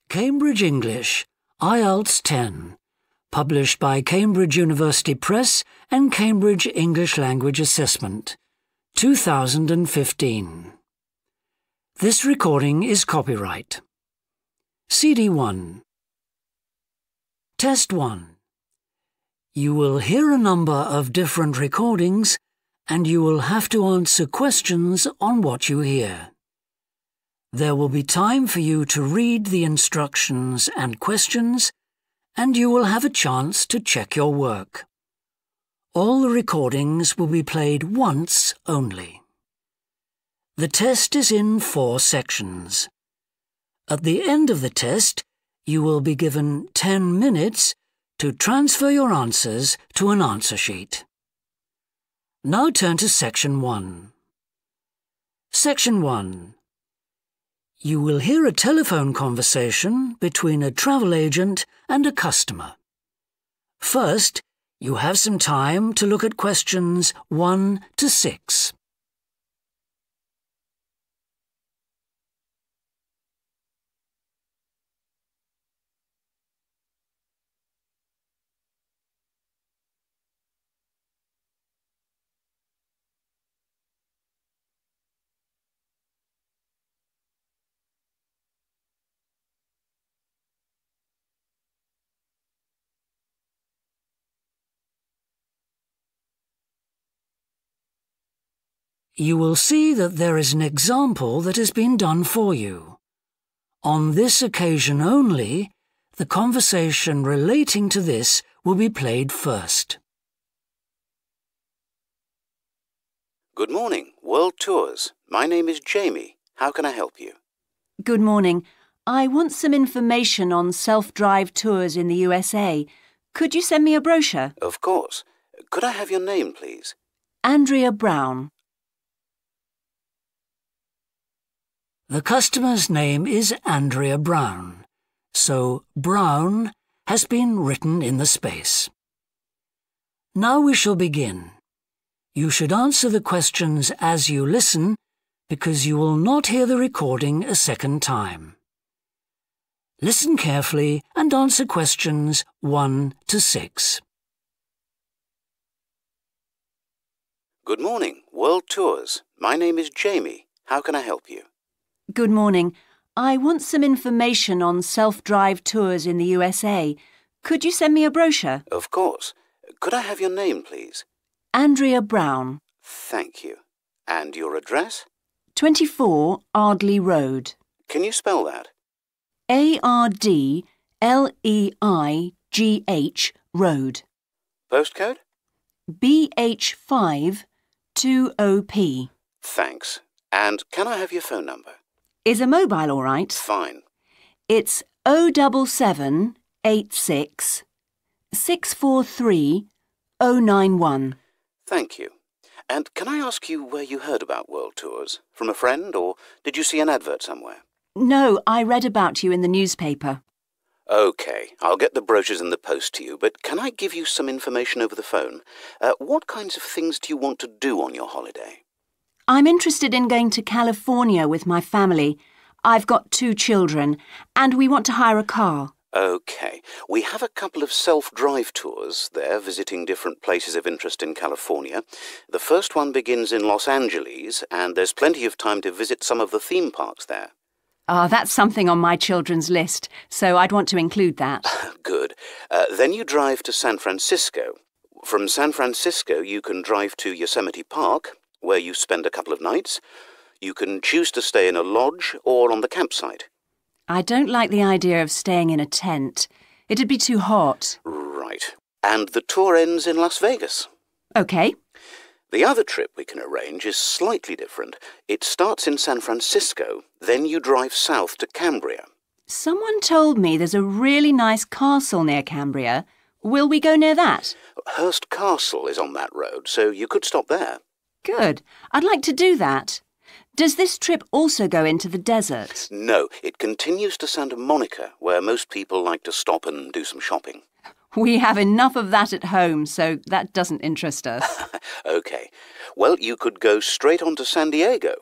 Cambridge English, IELTS 10, published by Cambridge University Press and Cambridge English Language Assessment, 2015. This recording is copyright. CD 1. Test 1. You will hear a number of different recordings and you will have to answer questions on what you hear. There will be time for you to read the instructions and questions, and you will have a chance to check your work. All the recordings will be played once only. The test is in 4 sections. At the end of the test, you will be given 10 minutes to transfer your answers to an answer sheet. Now turn to Section 1. Section 1. You will hear a telephone conversation between a travel agent and a customer. First, you have some time to look at questions 1 to 6. You will see that there is an example that has been done for you. On this occasion only, the conversation relating to this will be played first. Good morning, World Tours. My name is Jamie. How can I help you? Good morning. I want some information on self-drive tours in the USA. Could you send me a brochure? Of course. Could I have your name, please? Andrea Brown. The customer's name is Andrea Brown, so Brown has been written in the space. Now we shall begin. You should answer the questions as you listen, because you will not hear the recording a second time. Listen carefully and answer questions 1 to 6. Good morning, World Tours. My name is Jamie. How can I help you? Good morning. I want some information on self-drive tours in the USA. Could you send me a brochure? Of course. Could I have your name, please? Andrea Brown. Thank you. And your address? 24 Ardley Road. Can you spell that? Ardleigh Road. Postcode? BH5 2OP. Thanks. And can I have your phone number? Is a mobile all right? Fine. It's 07786 643 091. Thank you. And can I ask you where you heard about World Tours? From a friend, or did you see an advert somewhere? No, I read about you in the newspaper. OK, I'll get the brochures in the post to you, but can I give you some information over the phone? What kinds of things do you want to do on your holiday? I'm interested in going to California with my family. I've got 2 children, and we want to hire a car. OK. We have a couple of self-drive tours there, visiting different places of interest in California. The first one begins in Los Angeles, and there's plenty of time to visit some of the theme parks there. That's something on my children's list, so I'd want to include that. Good. Then you drive to San Francisco. From San Francisco, you can drive to Yosemite Park, where you spend a couple of nights. You can choose to stay in a lodge or on the campsite. I don't like the idea of staying in a tent. It'd be too hot. Right. And the tour ends in Las Vegas. OK. The other trip we can arrange is slightly different. It starts in San Francisco, then you drive south to Cambria. Someone told me there's a really nice castle near Cambria. Will we go near that? Hearst Castle is on that road, so you could stop there. Good. I'd like to do that. Does this trip also go into the desert? No, it continues to Santa Monica, where most people like to stop and do some shopping. We have enough of that at home, so that doesn't interest us. OK. Well, you could go straight on to San Diego.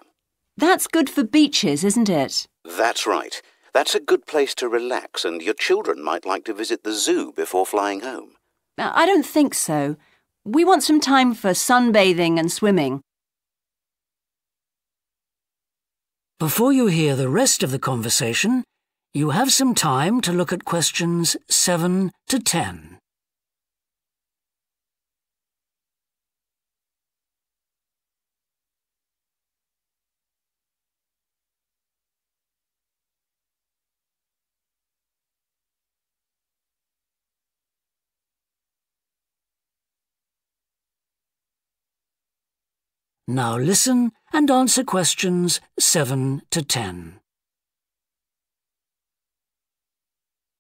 That's good for beaches, isn't it? That's right. That's a good place to relax, and your children might like to visit the zoo before flying home. I don't think so. We want some time for sunbathing and swimming. Before you hear the rest of the conversation, you have some time to look at questions 7 to 10. Now listen and answer questions 7 to 10.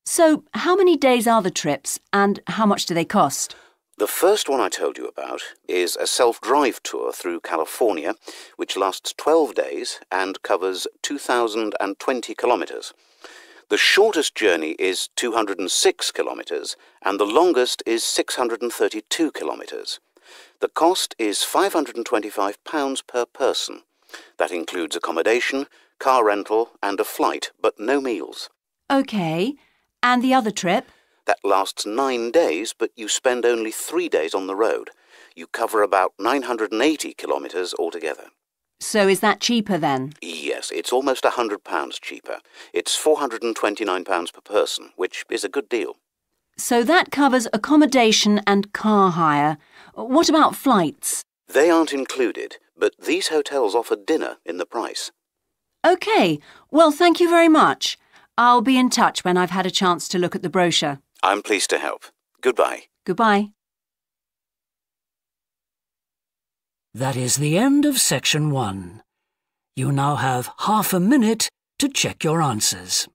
So, how many days are the trips and how much do they cost? The first one I told you about is a self-drive tour through California, which lasts 12 days and covers 2,020 kilometres. The shortest journey is 206 kilometres and the longest is 632 kilometres. The cost is £525 per person. That includes accommodation, car rental and a flight, but no meals. OK. And the other trip? That lasts 9 days, but you spend only 3 days on the road. You cover about 980 kilometres altogether. So is that cheaper then? Yes, it's almost £100 cheaper. It's £429 per person, which is a good deal. So that covers accommodation and car hire. What about flights? They aren't included, but these hotels offer dinner in the price. OK. Well, thank you very much. I'll be in touch when I've had a chance to look at the brochure. I'm pleased to help. Goodbye. Goodbye. That is the end of section 1. You now have half a minute to check your answers.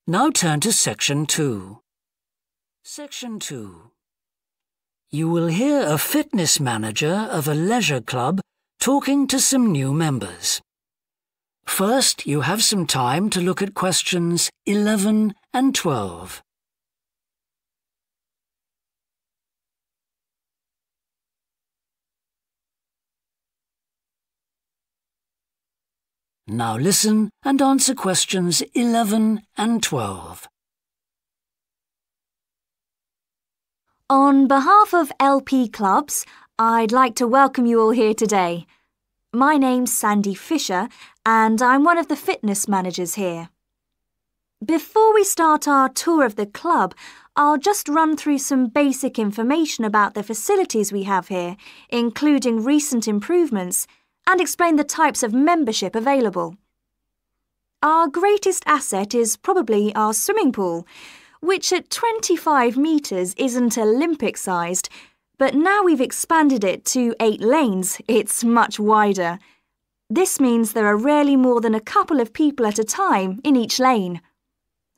Now turn to Section 2. Section 2. You will hear a fitness manager of a leisure club talking to some new members. First, you have some time to look at questions 11 and 12. Now listen and answer questions 11 and 12. On behalf of LP Clubs, I'd like to welcome you all here today. My name's Sandy Fisher and I'm one of the fitness managers here. Before we start our tour of the club, I'll just run through some basic information about the facilities we have here, including recent improvements, and explain the types of membership available. Our greatest asset is probably our swimming pool, which at 25 metres isn't Olympic-sized, but now we've expanded it to 8 lanes, it's much wider. This means there are rarely more than a couple of people at a time in each lane.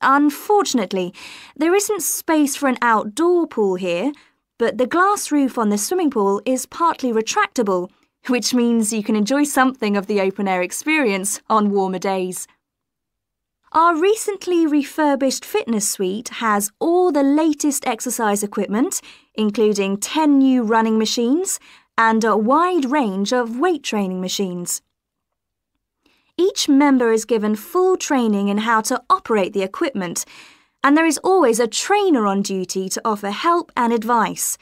Unfortunately, there isn't space for an outdoor pool here, but the glass roof on the swimming pool is partly retractable, which means you can enjoy something of the open-air experience on warmer days. Our recently refurbished fitness suite has all the latest exercise equipment, including 10 new running machines and a wide range of weight training machines. Each member is given full training in how to operate the equipment, and there is always a trainer on duty to offer help and advice.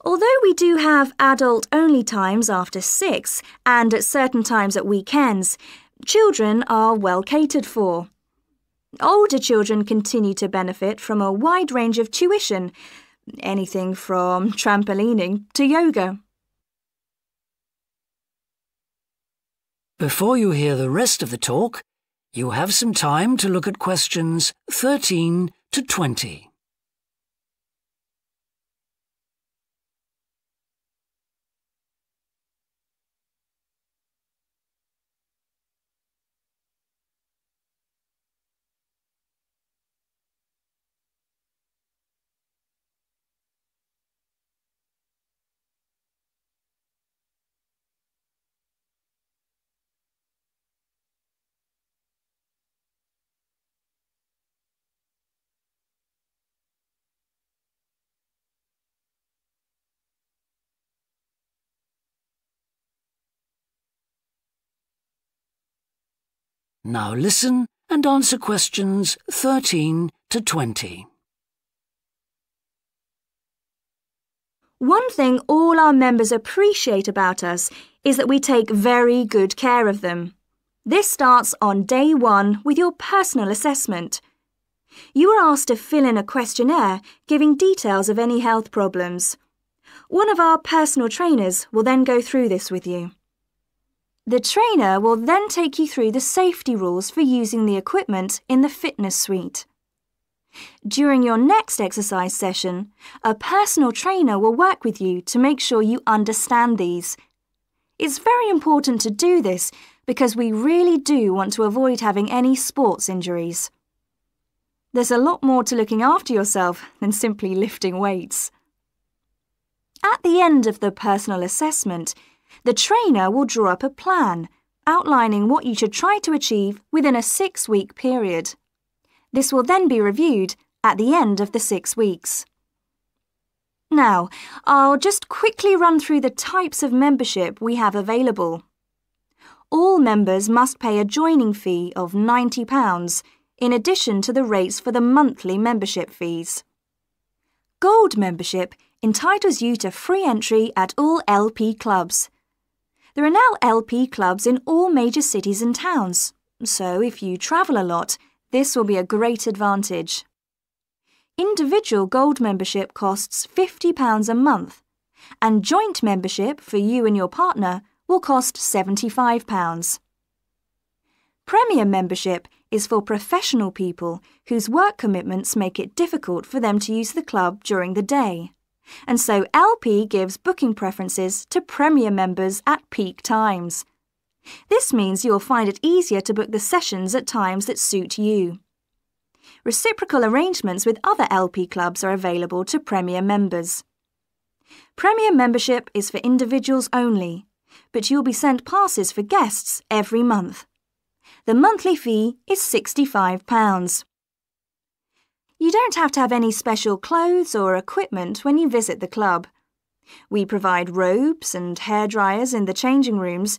Although we do have adult-only times after 6 and at certain times at weekends, children are well catered for. Older children continue to benefit from a wide range of tuition, anything from trampolining to yoga. Before you hear the rest of the talk, you have some time to look at questions 13 to 20. Now listen and answer questions 13 to 20. One thing all our members appreciate about us is that we take very good care of them. This starts on day 1 with your personal assessment. You are asked to fill in a questionnaire giving details of any health problems. One of our personal trainers will then go through this with you. The trainer will then take you through the safety rules for using the equipment in the fitness suite. During your next exercise session, a personal trainer will work with you to make sure you understand these. It's very important to do this because we really do want to avoid having any sports injuries. There's a lot more to looking after yourself than simply lifting weights. At the end of the personal assessment, the trainer will draw up a plan outlining what you should try to achieve within a 6-week period. This will then be reviewed at the end of the 6 weeks. Now, I'll just quickly run through the types of membership we have available. All members must pay a joining fee of £90 in addition to the rates for the monthly membership fees. Gold membership entitles you to free entry at all LP clubs. There are now LP clubs in all major cities and towns, so if you travel a lot, this will be a great advantage. Individual gold membership costs £50 a month, and joint membership for you and your partner will cost £75. Premier membership is for professional people whose work commitments make it difficult for them to use the club during the day, and so LP gives booking preferences to Premier members at peak times. This means you'll find it easier to book the sessions at times that suit you. Reciprocal arrangements with other LP clubs are available to Premier members. Premier membership is for individuals only, but you'll be sent passes for guests every month. The monthly fee is £65. You don't have to have any special clothes or equipment when you visit the club. We provide robes and hairdryers in the changing rooms,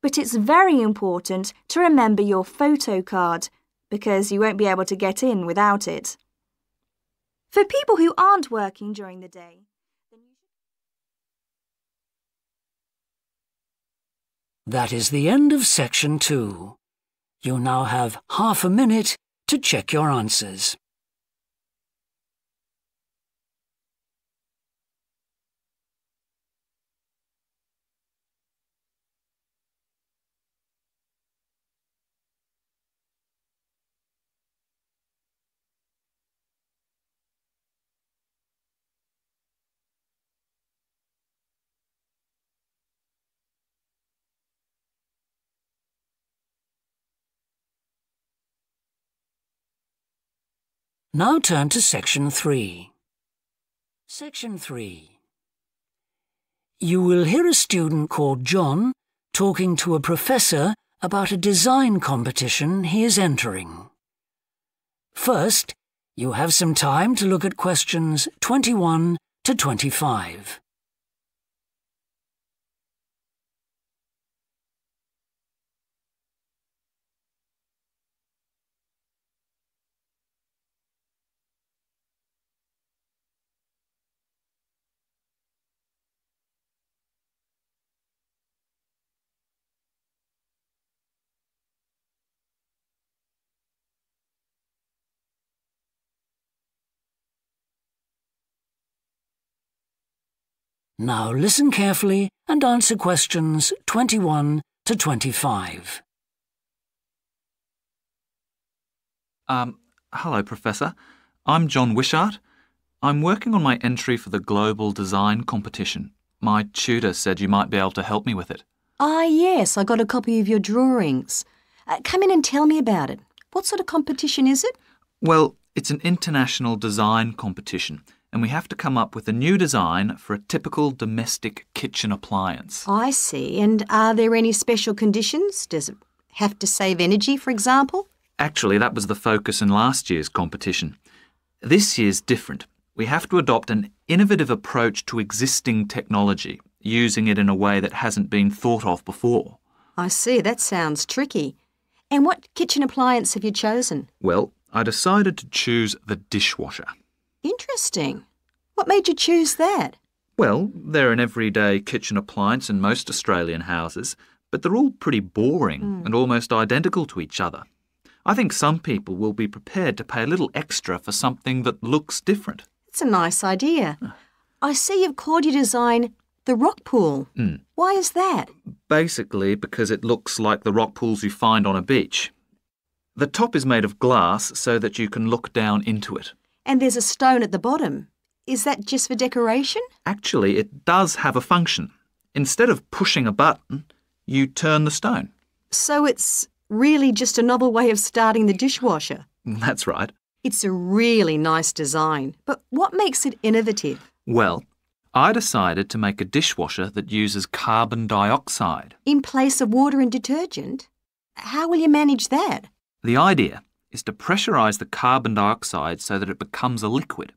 but it's very important to remember your photo card because you won't be able to get in without it. For people who aren't working during the day, That is the end of section 2. You now have half a minute to check your answers. Now turn to section 3. Section 3. You will hear a student called John talking to a professor about a design competition he is entering. First, you have some time to look at questions 21 to 25. Now listen carefully and answer questions 21 to 25. Hello, Professor. I'm John Wishart. I'm working on my entry for the Global Design Competition. My tutor said you might be able to help me with it. Ah, yes, I got a copy of your drawings. Come in and tell me about it. What sort of competition is it? Well, it's an international design competition, and we have to come up with a new design for a typical domestic kitchen appliance. I see. And are there any special conditions? Does it have to save energy, for example? Actually, that was the focus in last year's competition. This year's different. We have to adopt an innovative approach to existing technology, using it in a way that hasn't been thought of before. I see. That sounds tricky. And what kitchen appliance have you chosen? Well, I decided to choose the dishwasher. Interesting. What made you choose that? Well, they're an everyday kitchen appliance in most Australian houses, but they're all pretty boring and almost identical to each other. I think some people will be prepared to pay a little extra for something that looks different. It's a nice idea. I see you've called your design the rock pool. Why is that? Basically because it looks like the rock pools you find on a beach. The top is made of glass so that you can look down into it. And there's a stone at the bottom. Is that just for decoration? Actually, it does have a function. Instead of pushing a button, you turn the stone. So it's really just a novel way of starting the dishwasher. That's right. It's a really nice design, but what makes it innovative? Well, I decided to make a dishwasher that uses carbon dioxide. In place of water and detergent? How will you manage that? The idea is to pressurise the carbon dioxide so that it becomes a liquid.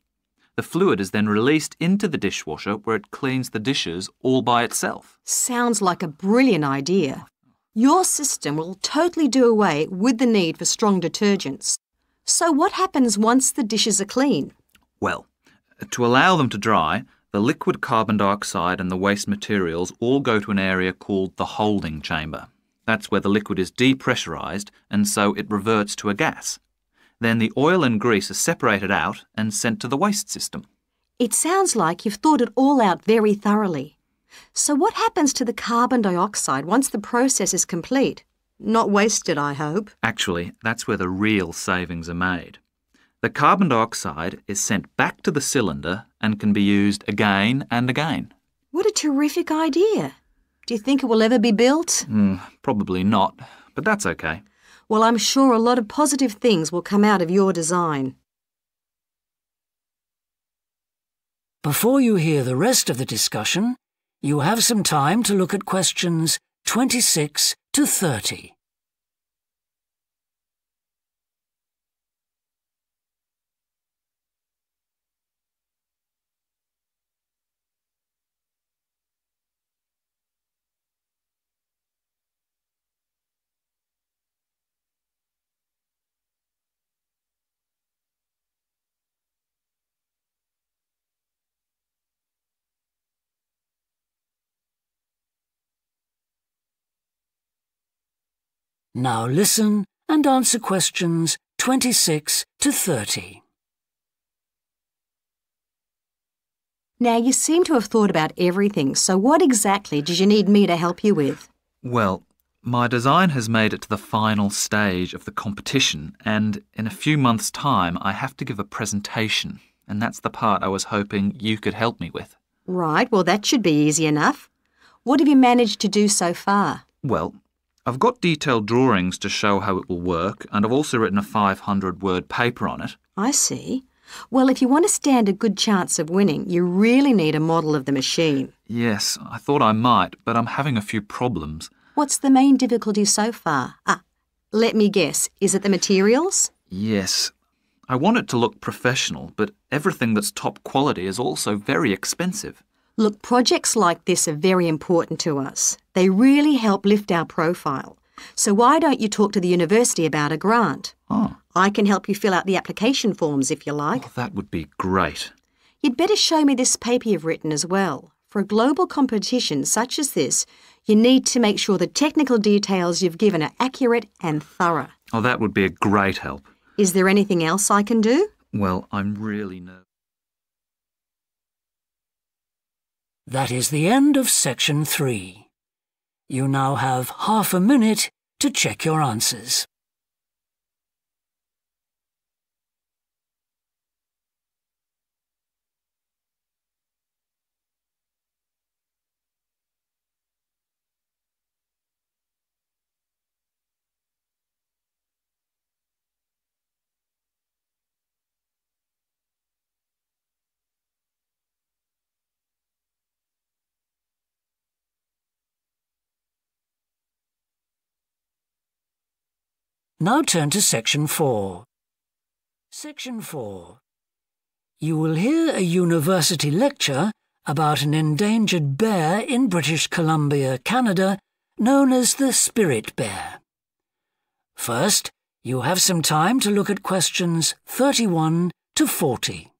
The fluid is then released into the dishwasher where it cleans the dishes all by itself. Sounds like a brilliant idea. Your system will totally do away with the need for strong detergents. So what happens once the dishes are clean? Well, to allow them to dry, the liquid carbon dioxide and the waste materials all go to an area called the holding chamber. That's where the liquid is depressurised and so it reverts to a gas. Then the oil and grease are separated out and sent to the waste system. It sounds like you've thought it all out very thoroughly. So what happens to the carbon dioxide once the process is complete? Not wasted, I hope. Actually, that's where the real savings are made. The carbon dioxide is sent back to the cylinder and can be used again and again. What a terrific idea. Do you think it will ever be built? Probably not, but that's okay. Well, I'm sure a lot of positive things will come out of your design. Before you hear the rest of the discussion, you have some time to look at questions 26 to 30. Now listen and answer questions 26 to 30. Now, you seem to have thought about everything, so what exactly did you need me to help you with? Well, my design has made it to the final stage of the competition, and in a few months' time I have to give a presentation, and that's the part I was hoping you could help me with. Right, well, that should be easy enough. What have you managed to do so far? Well, I've got detailed drawings to show how it will work, and I've also written a 500-word paper on it. I see. Well, if you want to stand a good chance of winning, you really need a model of the machine. Yes, I thought I might, but I'm having a few problems. What's the main difficulty so far? Let me guess. Is it the materials? Yes. I want it to look professional, but everything that's top quality is also very expensive. Look, projects like this are very important to us. They really help lift our profile. So why don't you talk to the university about a grant? Oh. I can help you fill out the application forms if you like. Oh, that would be great. You'd better show me this paper you've written as well. For a global competition such as this, you need to make sure the technical details you've given are accurate and thorough. Oh, that would be a great help. Is there anything else I can do? Well, I'm really nervous. That is the end of section 3. You now have half a minute to check your answers. Now turn to Section 4. Section 4. You will hear a university lecture about an endangered bear in British Columbia, Canada, known as the spirit bear. First, you have some time to look at questions 31 to 40.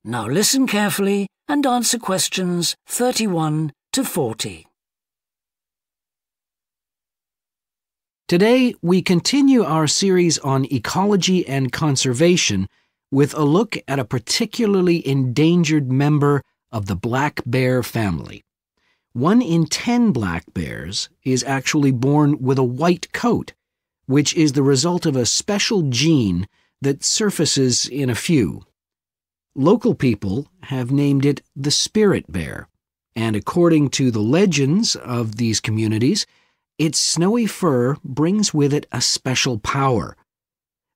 Now listen carefully and answer questions 31 to 40. Today, we continue our series on ecology and conservation with a look at a particularly endangered member of the black bear family. 1 in 10 black bears is actually born with a white coat, which is the result of a special gene that surfaces in a few. Local people have named it the spirit bear, and according to the legends of these communities, its snowy fur brings with it a special power.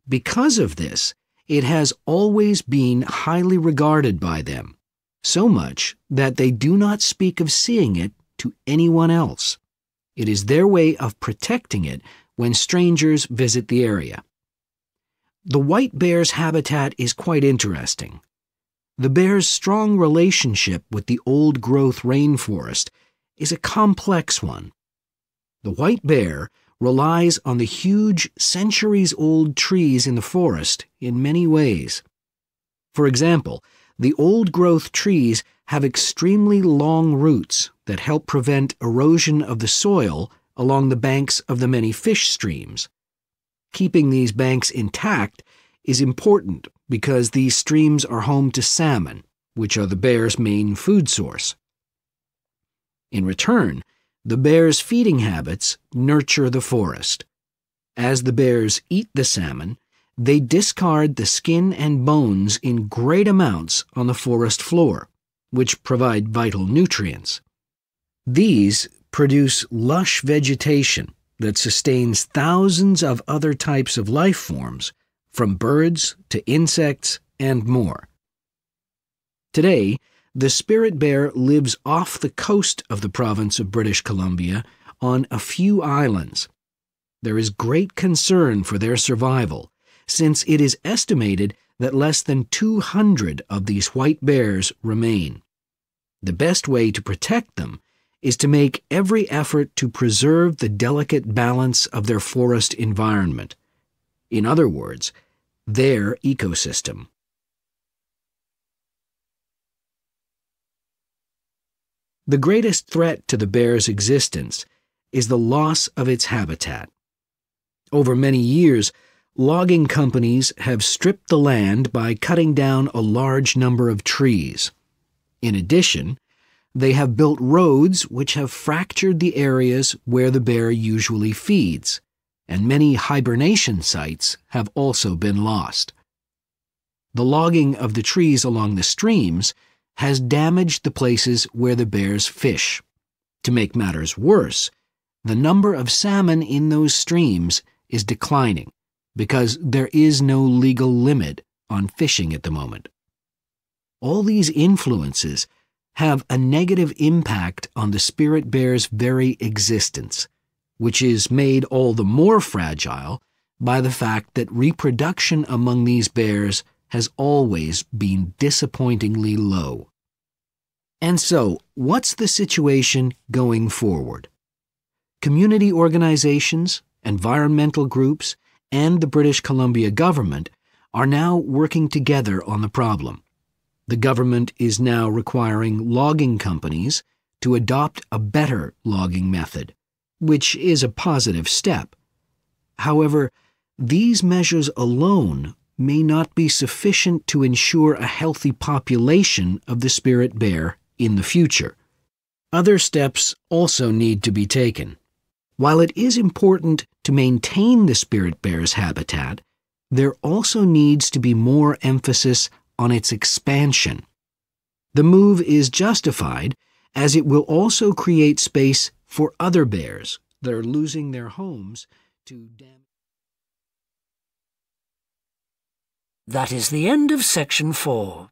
Because of this, it has always been highly regarded by them, so much that they do not speak of seeing it to anyone else. It is their way of protecting it when strangers visit the area. The white bear's habitat is quite interesting. The bear's strong relationship with the old-growth rainforest is a complex one. The white bear relies on the huge, centuries-old trees in the forest in many ways. For example, the old-growth trees have extremely long roots that help prevent erosion of the soil along the banks of the many fish streams. Keeping these banks intact is important because these streams are home to salmon, which are the bear's main food source. In return, the bear's feeding habits nurture the forest. As the bears eat the salmon, they discard the skin and bones in great amounts on the forest floor, which provide vital nutrients. These produce lush vegetation that sustains thousands of other types of life forms, from birds to insects and more. Today, the spirit bear lives off the coast of the province of British Columbia on a few islands. There is great concern for their survival, since it is estimated that less than 200 of these white bears remain. The best way to protect them is to make every effort to preserve the delicate balance of their forest environment. In other words, their ecosystem. The greatest threat to the bear's existence is the loss of its habitat. Over many years, logging companies have stripped the land by cutting down a large number of trees. In addition, they have built roads which have fractured the areas where the bear usually feeds, and many hibernation sites have also been lost. The logging of the trees along the streams has damaged the places where the bears fish. To make matters worse, the number of salmon in those streams is declining because there is no legal limit on fishing at the moment. All these influences have a negative impact on the spirit bear's very existence, which is made all the more fragile by the fact that reproduction among these bears has always been disappointingly low. And so, what's the situation going forward? Community organizations, environmental groups, and the British Columbia government are now working together on the problem. The government is now requiring logging companies to adopt a better logging method, which is a positive step. However, these measures alone may not be sufficient to ensure a healthy population of the spirit bear in the future. Other steps also need to be taken. While it is important to maintain the spirit bear's habitat, there also needs to be more emphasis on its expansion. The move is justified as it will also create space for other bears that are losing their homes to damage. That is the end of section 4.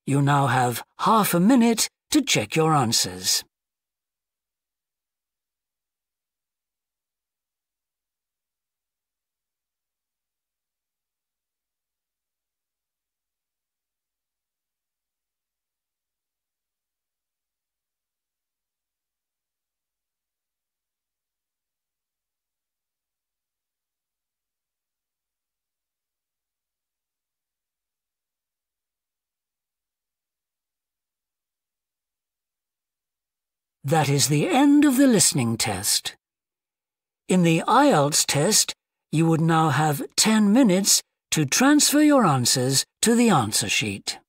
You now have half a minute to check your answers. That is the end of the listening test. In the IELTS test, you would now have 10 minutes to transfer your answers to the answer sheet.